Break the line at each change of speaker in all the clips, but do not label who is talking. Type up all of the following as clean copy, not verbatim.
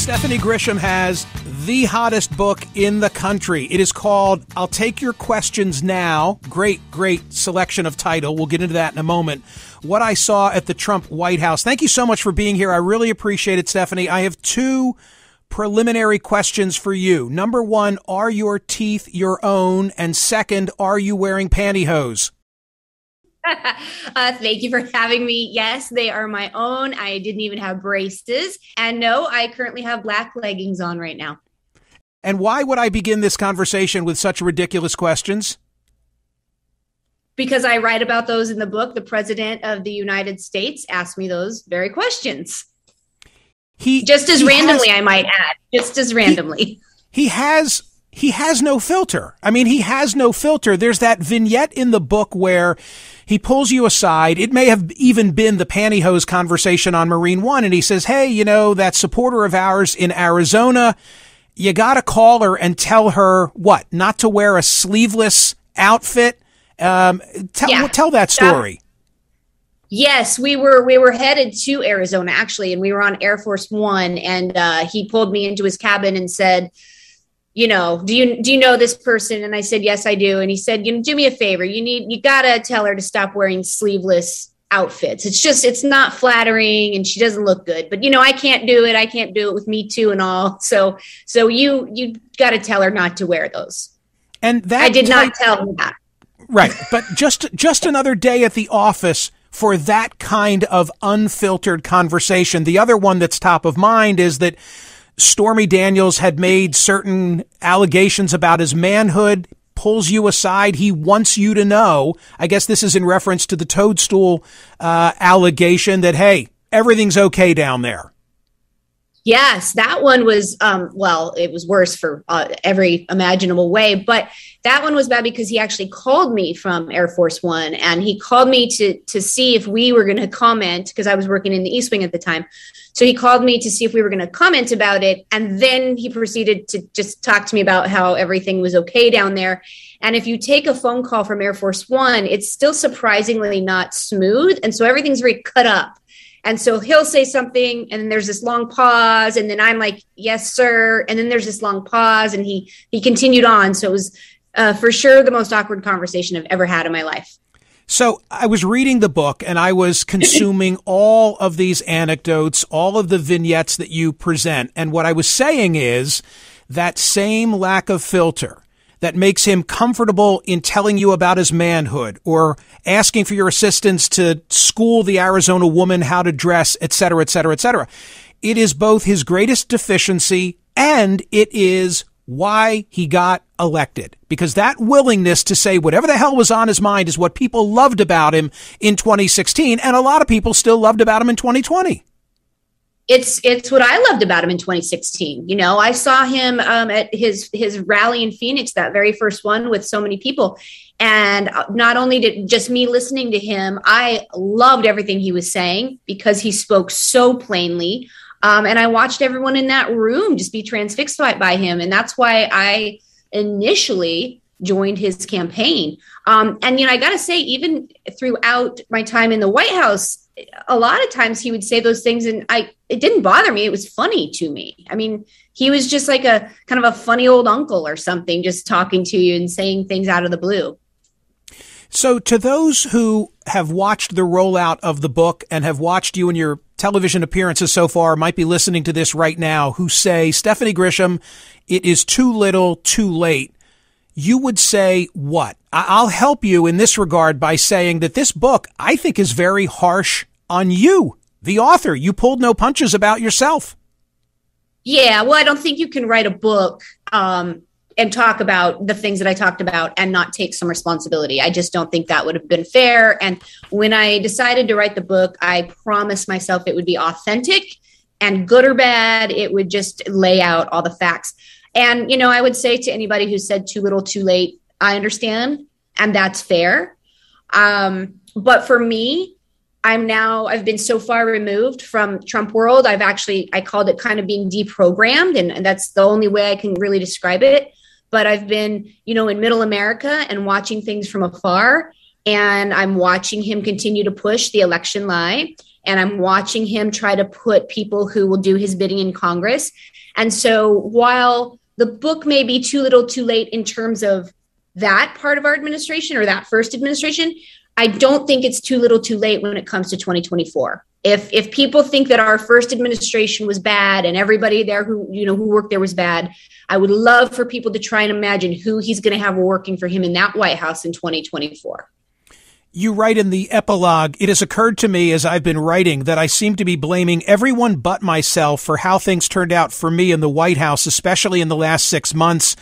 Stephanie Grisham has the hottest book in the country. It is called I'll Take Your Questions Now. Great selection of title. We'll get into that in a moment. What I Saw at the Trump White House. Thank you so much for being here. I really appreciate it, Stephanie. I have two preliminary questions for you. Number one, are your teeth your own? And second, are you wearing pantyhose?
Thank you for having me. Yes, they are my own. I didn't even have braces. And no, I currently have black leggings on right now.
And why would I begin this conversation with such ridiculous questions?
Because I write about those in the book. The President of the United States asked me those very questions. I might add. Just as randomly.
He has no filter. I mean, he has no filter. There's that vignette in the book where he pulls you aside. It may have even been the pantyhose conversation on Marine One. And he says, hey, you know, that supporter of ours in Arizona, you got to call her and tell her what? Not to wear a sleeveless outfit. Tell that story.
Yes, we were headed to Arizona, actually, and we were on Air Force One. And he pulled me into his cabin and said, you know, do you know this person? And I said, yes, I do. And he said, do me a favor. You gotta tell her to stop wearing sleeveless outfits. It's not flattering and she doesn't look good, but I can't do it. I can't do it with Me Too and all. So you gotta tell her not to wear those.
And that
I did not tell him that.
Right. But just another day at the office for that kind of unfiltered conversation. The other one that's top of mind is that Stormy Daniels had made certain allegations about his manhood, pulls you aside. He wants you to know, I guess this is in reference to the toadstool allegation that, hey, everything's okay down there.
Yes, that one was, it was worse for every imaginable way, but that one was bad because he actually called me from Air Force One and he called me to see if we were going to comment because I was working in the East Wing at the time. So he called me to see if we were going to comment about it. And then he proceeded to just talk to me about how everything was okay down there. And if you take a phone call from Air Force One, it's still surprisingly not smooth. And so everything's very cut up. And so he'll say something and then there's this long pause. And then I'm like, yes, sir. And then there's this long pause and he continued on. So it was for sure the most awkward conversation I've ever had in my life.
So I was reading the book and I was consuming all of these anecdotes, all of the vignettes that you present. And what I was saying is that same lack of filter that makes him comfortable in telling you about his manhood or asking for your assistance to school the Arizona woman how to dress, et cetera, et cetera, et cetera. It is both his greatest deficiency and it is why he got elected, because that willingness to say whatever the hell was on his mind is what people loved about him in 2016. And a lot of people still loved about him in 2020.
It's what I loved about him in 2016. I saw him at his rally in Phoenix, that very first one with so many people. And not only did just me listening to him, I loved everything he was saying because he spoke so plainly. And I watched everyone in that room just be transfixed by him. And that's why I initially joined his campaign. And, I got to say, even throughout my time in the White House, a lot of times he would say those things and it didn't bother me. It was funny to me. I mean, he was just like a kind of a funny old uncle or something, just talking to you and saying things out of the blue.
So to those who have watched the rollout of the book and have watched you in your television appearances so far, might be listening to this right now, who say, Stephanie Grisham, it is too little, too late. You would say what? I'll help you in this regard by saying that this book, I think, is very harsh on you, the author. You pulled no punches about yourself.
Yeah, well, I don't think you can write a book and talk about the things that I talked about and not take some responsibility. I just don't think that would have been fair. And when I decided to write the book, I promised myself it would be authentic and good or bad. It would just lay out all the facts. And, I would say to anybody who said too little, too late, I understand. And that's fair. But for me, I've been so far removed from Trump world. I called it kind of being deprogrammed. And that's the only way I can really describe it. But I've been, in middle America and watching things from afar. And I'm watching him continue to push the election lie. And I'm watching him try to put people who will do his bidding in Congress. And so while the book may be too little too late in terms of that part of our administration or that first administration, I don't think it's too little too late when it comes to 2024. If people think that our first administration was bad and everybody there who worked there was bad, I would love for people to try and imagine who he's going to have working for him in that White House in 2024.
You write in the epilogue, it has occurred to me as I've been writing that I seem to be blaming everyone but myself for how things turned out for me in the White House, especially in the last 6 months.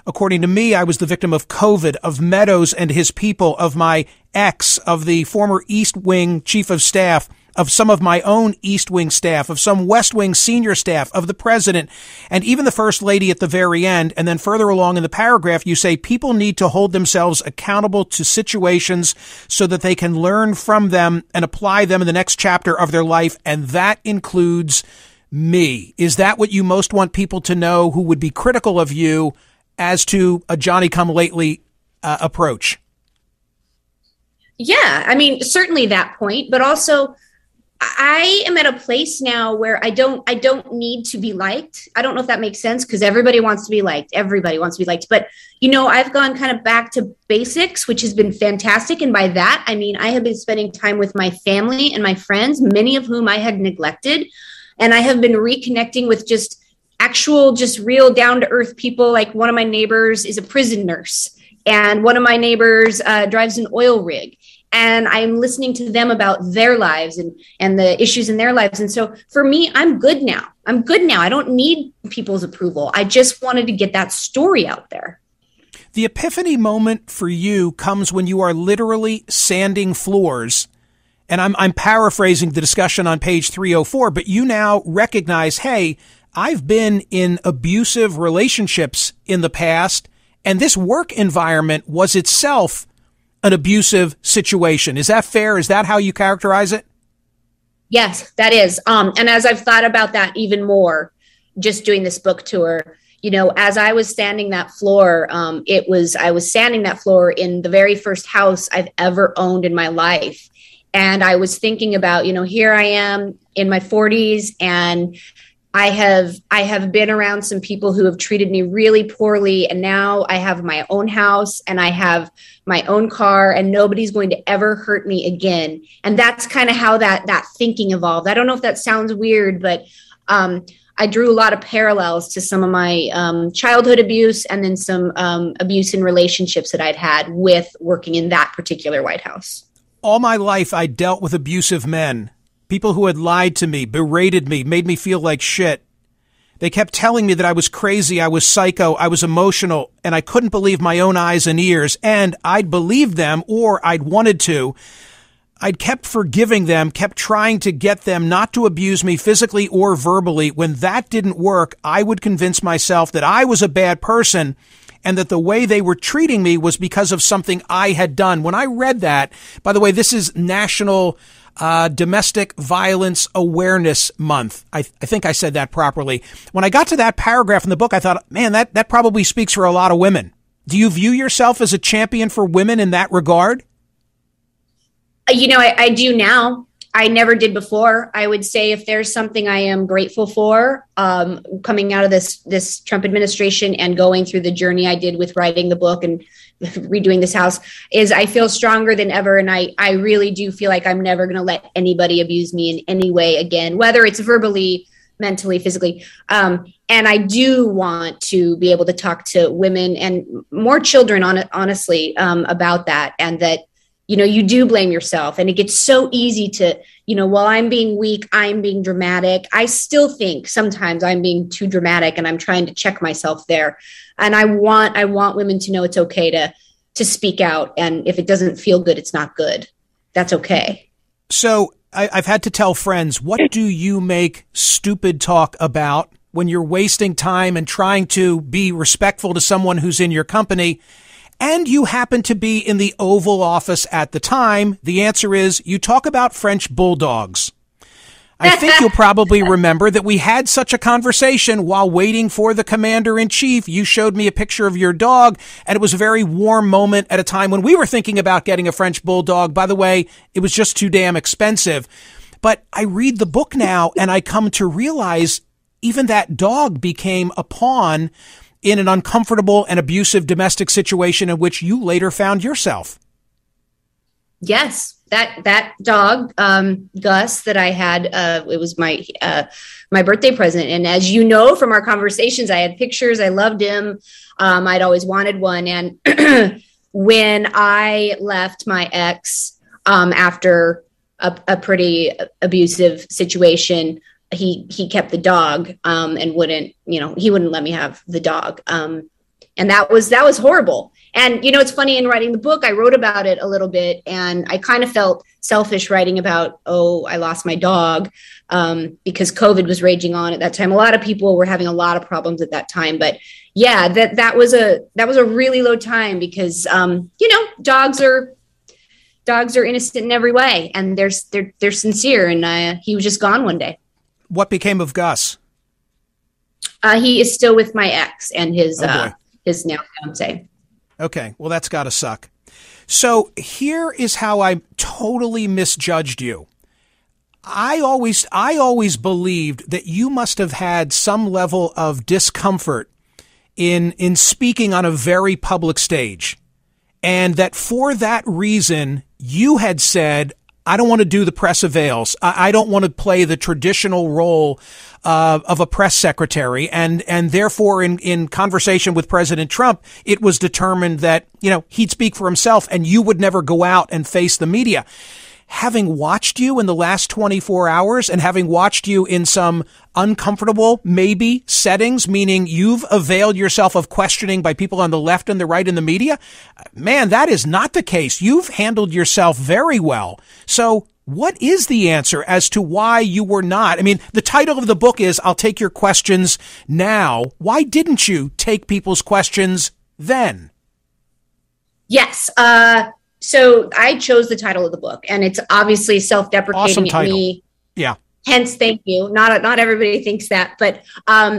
According to me, I was the victim of COVID, of Meadows and his people, of my ex, of the former East Wing chief of staff, of some of my own East Wing staff, of some West Wing senior staff, of the president, and even the first lady at the very end. And then further along in the paragraph, you say people need to hold themselves accountable to situations so that they can learn from them and apply them in the next chapter of their life. And that includes me. Is that what you most want people to know who would be critical of you as to a Johnny-come-lately approach?
Yeah, I mean, certainly that point, but also I am at a place now where I don't need to be liked. I don't know if that makes sense because everybody wants to be liked. Everybody wants to be liked. But, I've gone kind of back to basics, which has been fantastic. And by that, I mean, I have been spending time with my family and my friends, many of whom I had neglected. And I have been reconnecting with just real down to earth people. Like one of my neighbors is a prison nurse and one of my neighbors drives an oil rig. And I'm listening to them about their lives and the issues in their lives. And so for me, I'm good now. I don't need people's approval. I just wanted to get that story out there.
The epiphany moment for you comes when you are literally sanding floors. And I'm paraphrasing the discussion on page 304, but you now recognize, hey, I've been in abusive relationships in the past, and this work environment was itself an abusive situation. Is that fair? Is that how you characterize it?
Yes, that is. And as I've thought about that even more, just doing this book tour, as I was sanding that floor, I was sanding that floor in the very first house I've ever owned in my life. And I was thinking about, here I am in my 40s and I have been around some people who have treated me really poorly. And now I have my own house and I have my own car and nobody's going to ever hurt me again. And that's kind of how that thinking evolved. I don't know if that sounds weird, but I drew a lot of parallels to some of my childhood abuse and then some abuse in relationships that I'd had with working in that particular White House.
All my life, I dealt with abusive men. People who had lied to me, berated me, made me feel like shit. They kept telling me that I was crazy, I was psycho, I was emotional, and I couldn't believe my own eyes and ears. And I'd believed them, or I'd wanted to. I'd kept forgiving them, kept trying to get them not to abuse me physically or verbally. When that didn't work, I would convince myself that I was a bad person and that the way they were treating me was because of something I had done. When I read that, by the way, this is National Domestic Violence Awareness Month. I think I said that properly. When I got to that paragraph in the book, I thought, man, that probably speaks for a lot of women. Do you view yourself as a champion for women in that regard?
I do now. I never did before. I would say if there's something I am grateful for coming out of this Trump administration and going through the journey I did with writing the book and redoing this house, is I feel stronger than ever. And I really do feel like I'm never going to let anybody abuse me in any way again, whether it's verbally, mentally, physically. And I do want to be able to talk to women and more children, honestly, about that. And that, you do blame yourself and it gets so easy to, while I'm being weak, I'm being dramatic. I still think sometimes I'm being too dramatic and I'm trying to check myself there. And I want women to know it's okay to speak out. And if it doesn't feel good, it's not good. That's okay.
So I've had to tell friends, what do you make stupid talk about when you're wasting time and trying to be respectful to someone who's in your company? And you happen to be in the Oval Office at the time? The answer is you talk about French bulldogs. I think you'll probably remember that we had such a conversation while waiting for the commander-in-chief. You showed me a picture of your dog, and it was a very warm moment at a time when we were thinking about getting a French bulldog. By the way, it was just too damn expensive. But I read the book now, and I come to realize even that dog became a pawn in an uncomfortable and abusive domestic situation in which you later found yourself.
Yes, that dog, Gus, that I had, it was my birthday present. And as you know from our conversations, I had pictures. I loved him. I'd always wanted one. And when I left my ex after a pretty abusive situation, he kept the dog and wouldn't let me have the dog. And that was horrible. And, it's funny, in writing the book, I wrote about it a little bit, and I kind of felt selfish writing about, I lost my dog, because COVID was raging on at that time. A lot of people were having a lot of problems at that time. But yeah, that was a really low time because, dogs are innocent in every way, and they're sincere. And he was just gone one day.
What became of Gus?
He is still with my ex and his now fiance.
Okay, well, that's got to suck. So here is how I totally misjudged you. I always believed that you must have had some level of discomfort in speaking on a very public stage, and that for that reason you had said, I don't want to do the press avails. I don't want to play the traditional role of a press secretary. And therefore, in conversation with President Trump, it was determined that, he'd speak for himself and you would never go out and face the media. Having watched you in the last 24 hours and having watched you in some uncomfortable, maybe, settings, meaning you've availed yourself of questioning by people on the left and the right in the media, man, that is not the case. You've handled yourself very well. So what is the answer as to why you were not? I mean, the title of the book is I'll Take Your Questions Now. Why didn't you take people's questions then?
Yes. So I chose the title of the book, and it's obviously self-deprecating
awesome
at me.
Yeah.
Hence, thank you. Not everybody thinks that, but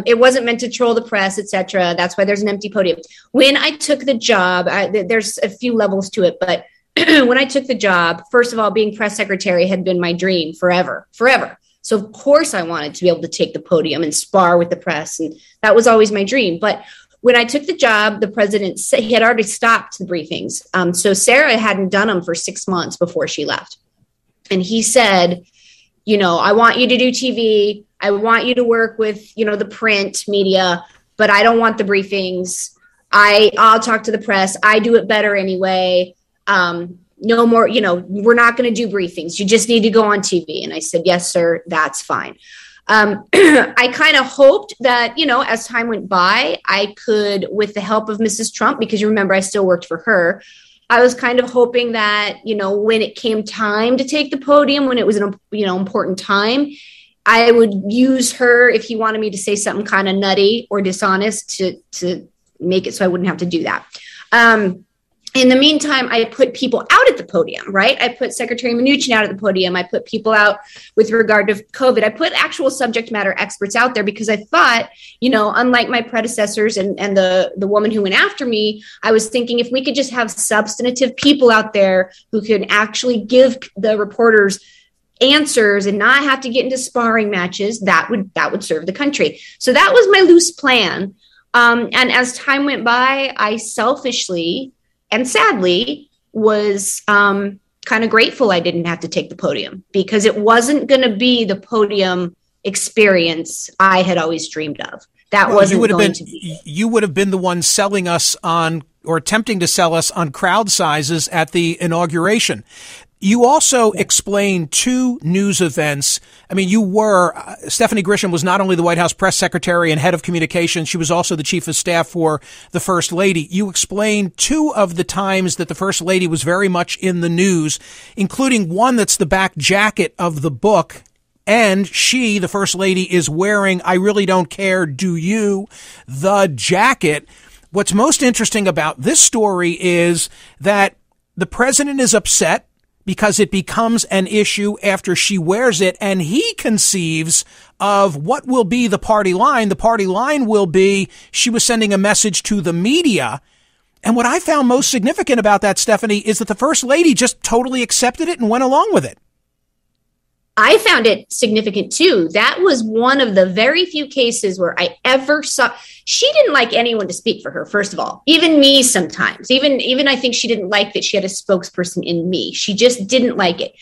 it wasn't meant to troll the press, etc. That's why there's an empty podium. When I took the job, there's a few levels to it, but when I took the job, first of all, being press secretary had been my dream forever. So of course I wanted to be able to take the podium and spar with the press, and that was always my dream. But when I took the job, the president said he had already stopped the briefings. So Sarah hadn't done them for 6 months before she left. And he said, I want you to do TV. I want you to work with, the print media, but I don't want the briefings. I'll talk to the press. I do it better anyway. No more, we're not going to do briefings. You just need to go on TV. And I said, yes, sir, that's fine. I kind of hoped that, as time went by, I could, with the help of Mrs. Trump, because you remember I still worked for her, I was kind of hoping that, when it came time to take the podium, when it was an, important time, I would use her if he wanted me to say something kind of nutty or dishonest to make it so I wouldn't have to do that. In the meantime, I put people out at the podium, right? I put Secretary Mnuchin out at the podium. I put people out with regard to COVID. I put actual subject matter experts out there because I thought, unlike my predecessors and the woman who went after me, I was thinking if we could just have substantive people out there who can actually give the reporters answers and not have to get into sparring matches, that would serve the country. So that was my loose plan. And as time went by, I selfishly and sadly was kind of grateful I didn't have to take the podium, because it wasn't going to be the podium experience I had always dreamed of. That wasn't going to be.
You would have been the one selling us on, or attempting to sell us on, crowd sizes at the inauguration. You also explained 2 news events. I mean, Stephanie Grisham was not only the White House press secretary and head of communications, she was also the chief of staff for the First Lady. You explained 2 of the times that the First Lady was very much in the news, including one that's the back jacket of the book. And she, the First Lady, is wearing, I really don't care, do you, the jacket. What's most interesting about this story is that the president is upset because it becomes an issue after she wears it, and he conceives of what will be the party line. The party line will be she was sending a message to the media. And what I found most significant about that, Stephanie, is that the First Lady just totally accepted it and went along with it.
I found it significant too. That was one of the very few cases where I ever saw, she didn't like anyone to speak for her, first of all, even me sometimes, even I think she didn't like that she had a spokesperson in me. She just didn't like it,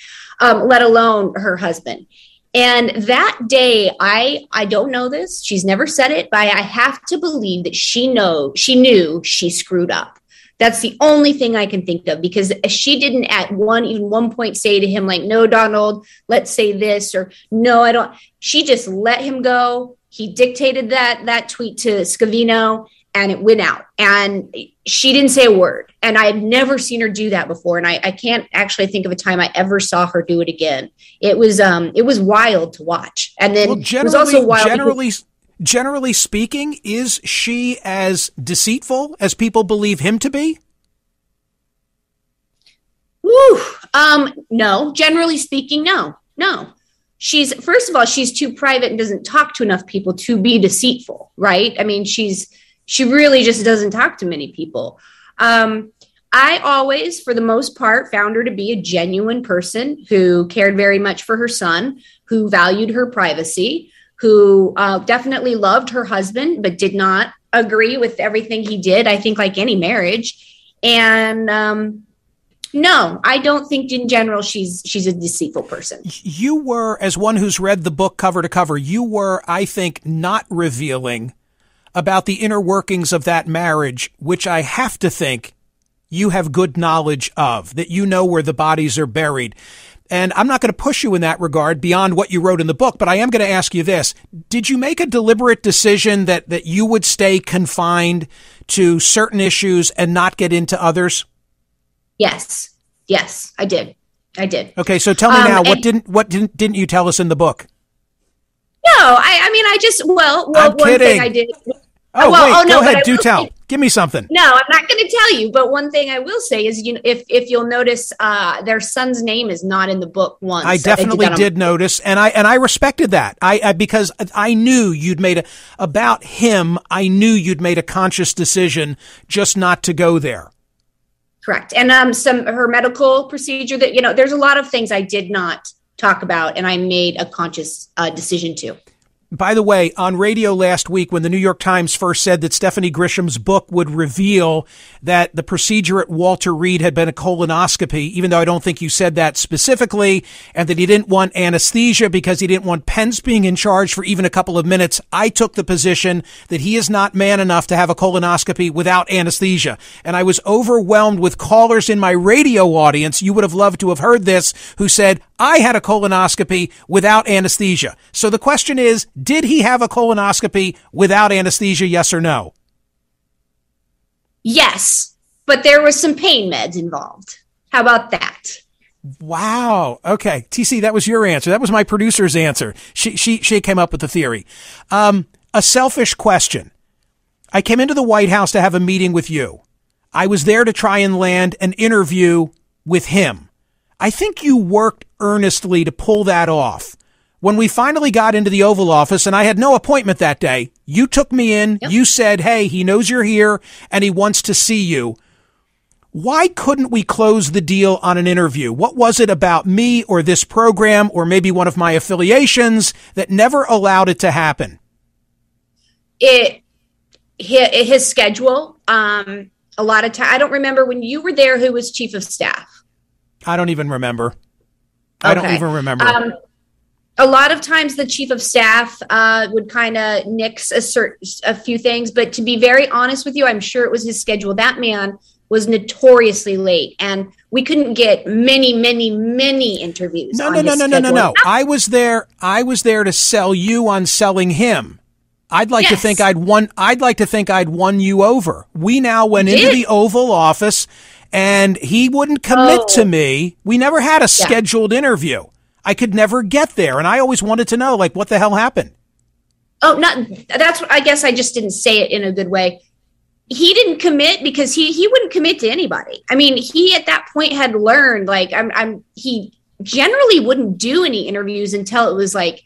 let alone her husband. And that day, I don't know this. She's never said it, but I have to believe that she knew she screwed up. That's the only thing I can think of, because she didn't at even one point say to him, like, no, Donald, let's say this, or no, I don't. She just let him go. He dictated that tweet to Scavino, and it went out. And she didn't say a word. And I had never seen her do that before. And I can't actually think of a time I ever saw her do it again. It was wild to watch. And then it was also wild.
Generally speaking, is she as deceitful as people believe him to be?
No. Generally speaking, no. First of all, she's too private and doesn't talk to enough people to be deceitful, right? I mean, she really just doesn't talk to many people. I always, for the most part, found her to be a genuine person who cared very much for her son, who valued her privacy, who definitely loved her husband, but did not agree with everything he did, I think, like any marriage. And no, I don't think in general she's a deceitful person.
You were, as one who's read the book cover to cover, you were, I think, not revealing about the inner workings of that marriage, which I have to think you have good knowledge of, that you know where the bodies are buried. And I'm not going to push you in that regard beyond what you wrote in the book, but I am going to ask you this. Did you make a deliberate decision that you would stay confined to certain issues and not get into others?
Yes, I did.
Okay, so tell me now, what didn't you tell us in the book?
No, I mean, one
kidding.
thing I did.
Go ahead, do tell. Give me something.
No, I'm not going to tell you. But one thing I will say is, if you'll notice, their son's name is not in the book once.
I definitely did notice, and I respected that. Because I knew you'd made about him. I knew you'd made a conscious decision just not to go there.
Correct, and her medical procedure that there's a lot of things I did not talk about, and I made a conscious decision to.
By the way, on radio last week, when the New York Times first said that Stephanie Grisham's book would reveal that the procedure at Walter Reed had been a colonoscopy, even though I don't think you said that specifically, and that he didn't want anesthesia because he didn't want Pence being in charge for even a couple of minutes, I took the position that he is not man enough to have a colonoscopy without anesthesia. And I was overwhelmed with callers in my radio audience, you would have loved to have heard this, who said, I had a colonoscopy without anesthesia. So the question is, did he have a colonoscopy without anesthesia, yes or no?
Yes, but there was some pain meds involved. How about that?
Wow. Okay. TC, that was your answer. That was my producer's answer. She came up with the theory. A selfish question. I came into the White House to have a meeting with you. I was there to try and land an interview with him. I think you worked earnestly to pull that off. When we finally got into the Oval Office, and I had no appointment that day, you took me in, Yep. You said, hey, he knows you're here, and he wants to see you. Why couldn't we close the deal on an interview? What was it about me or this program or maybe one of my affiliations that never allowed it to happen?
His schedule, a lot of time. I don't remember when you were there, who was chief of staff?
I don't even remember. Okay. I don't even remember.
A lot of times the chief of staff would kind of nix a few things, but to be very honest with you, I'm sure it was his schedule. That man was notoriously late, and we couldn't get many interviews.
No. I was there to sell you on selling him. I'd like to think I'd won you over. We now went into the Oval Office, and he wouldn't commit to me. We never had a scheduled interview. I could never get there, and I always wanted to know, like, what the hell happened?
I guess I just didn't say it in a good way. He didn't commit because he wouldn't commit to anybody. I mean, he at that point had learned, like, he generally wouldn't do any interviews until it was like,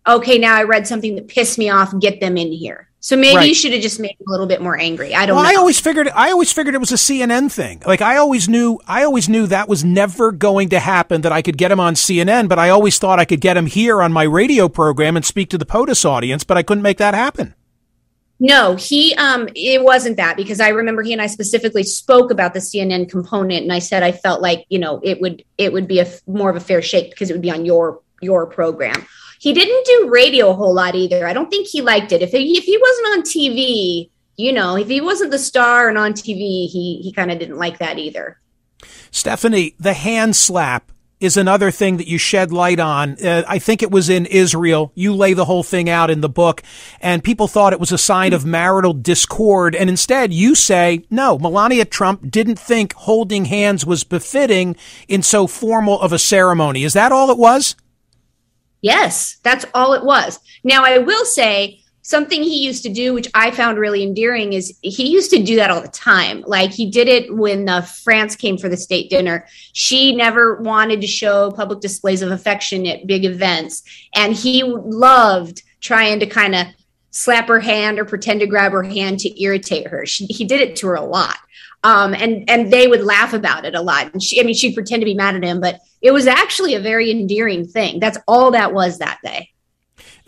okay, now I read something that pissed me off, get them in here. So maybe you should have just made him a little bit more angry. I don't know.
I always figured it was a CNN thing. Like I always knew that was never going to happen, that I could get him on CNN, but I always thought I could get him here on my radio program and speak to the POTUS audience, but I couldn't make that happen.
No, it wasn't that, because I remember he and I specifically spoke about the CNN component, and I said I felt like, it would be more of a fair shake because it would be on your program. He didn't do radio a whole lot either. I don't think he liked it. If he wasn't on TV, if he wasn't the star and on TV, he kind of didn't like that either.
Stephanie, the hand slap is another thing that you shed light on. I think it was in Israel. You lay the whole thing out in the book, and people thought it was a sign of marital discord. And instead, you say, no, Melania Trump didn't think holding hands was befitting in so formal of a ceremony. Is that all it was?
Yes, that's all it was. Now, I will say something he used to do, which I found really endearing, is he used to do that all the time. Like he did it when France came for the state dinner. She never wanted to show public displays of affection at big events. And he loved trying to kind of slap her hand or pretend to grab her hand to irritate her. He did it to her a lot. And they would laugh about it a lot. And she'd pretend to be mad at him, but it was actually a very endearing thing. That's all that was that day.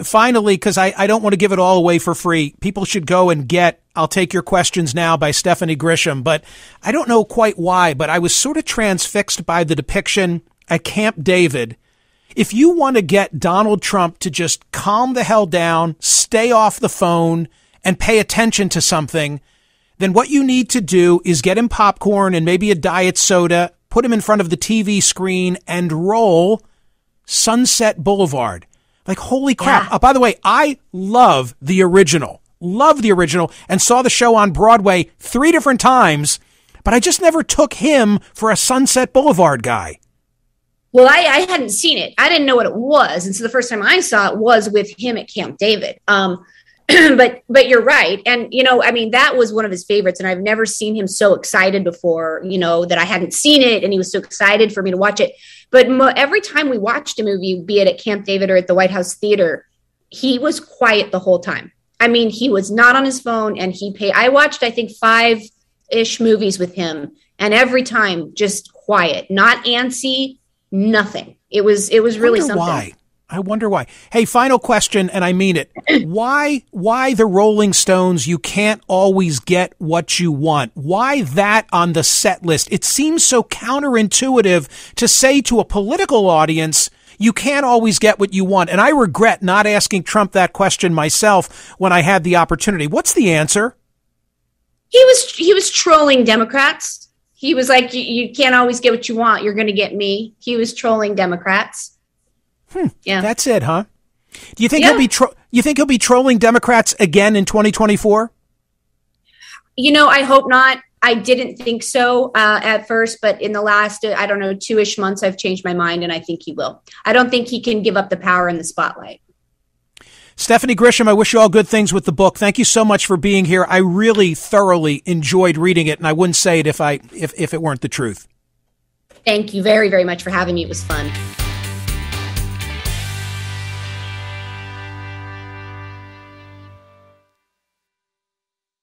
Finally, because I don't want to give it all away for free, people should go and get I'll Take Your Questions Now by Stephanie Grisham. But I don't know quite why, but I was sort of transfixed by the depiction at Camp David. If you want to get Donald Trump to just calm the hell down, stay off the phone, and pay attention to something, then what you need to do is get him popcorn and maybe a diet soda, put him in front of the TV screen, and roll Sunset Boulevard. Like, holy crap.
Yeah.
By the way, I love the original, and saw the show on Broadway 3 different times, but I just never took him for a Sunset Boulevard guy.
Well, I hadn't seen it. I didn't know what it was. And so the first time I saw it was with him at Camp David. But you're right. And, that was one of his favorites. And I've never seen him so excited before, that I hadn't seen it. And he was so excited for me to watch it. But every time we watched a movie, be it at Camp David or at the White House Theater, he was quiet the whole time. He was not on his phone, and I watched, I think, 5-ish movies with him. And every time just quiet, not antsy, nothing. It was really something.
Why? I wonder why. Hey, final question, and I mean it. Why the Rolling Stones, you can't always get what you want? Why that on the set list? It seems so counterintuitive to say to a political audience, you can't always get what you want. And I regret not asking Trump that question myself when I had the opportunity. What's the answer?
He was trolling Democrats. He was like, you can't always get what you want. You're going to get me. He was trolling Democrats. Yeah, that's
it, huh? Do you think he'll be trolling Democrats again in 2024?
I hope not. I didn't think so at first, but in the last, 2-ish months, I've changed my mind, and I think he will. I don't think he can give up the power in the spotlight.
Stephanie Grisham, I wish you all good things with the book. Thank you so much for being here. I really thoroughly enjoyed reading it, and I wouldn't say it if it weren't the truth.
Thank you very, very much for having me. It was fun.